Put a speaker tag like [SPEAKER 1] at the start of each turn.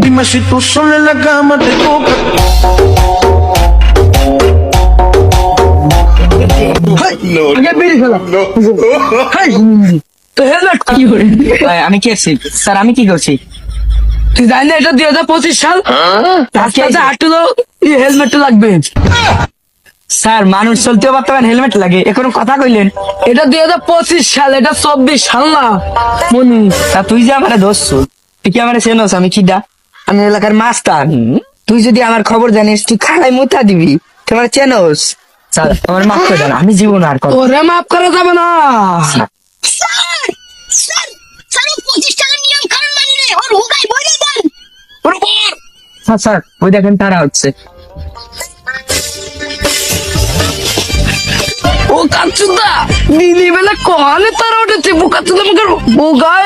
[SPEAKER 1] Dime si tú sola en la cama te toca.
[SPEAKER 2] আগে বেরিয়ে ফেলা হাই, তো হেলমেট কি করে?
[SPEAKER 3] আমি কি আছি স্যার? আমি কি করছি?
[SPEAKER 2] তুই জানি না এটা 2025 সাল, রাস্তাতে হাঁটলো হেলমেট লাগবে।
[SPEAKER 3] স্যার মানুষ চলতেও পারতে পারেন, হেলমেট লাগে, এ কোনো কথা কইলেন?
[SPEAKER 2] এটা 2025 সাল, এটা 24 সাল না মনি।
[SPEAKER 3] তা তুই যে আমার দোস্ত, তুই কি আমার চেনস? আমি কি দা? আমি এলাকার মাস্টার। তুই যদি আমার খবর জানিস, তুই খালাই মুতা দিবি। তুই আমার চেনস? স্যার আমার মাফ করে দেন, আমি জীবন আর করব
[SPEAKER 2] ওরে মাফ করা যাবে না।
[SPEAKER 4] স্যার স্যার স্যার ও 25 টাকার নিয়ম কানুন মানি রে, ওর হুগাই বইরে দেন।
[SPEAKER 3] স্যার। স্যার ওই দেখেন তারা হচ্ছে।
[SPEAKER 2] ও কাচুদা দিদি বেলা কলে তার উঠেছে, বুকা চুদা মুখের বুগায়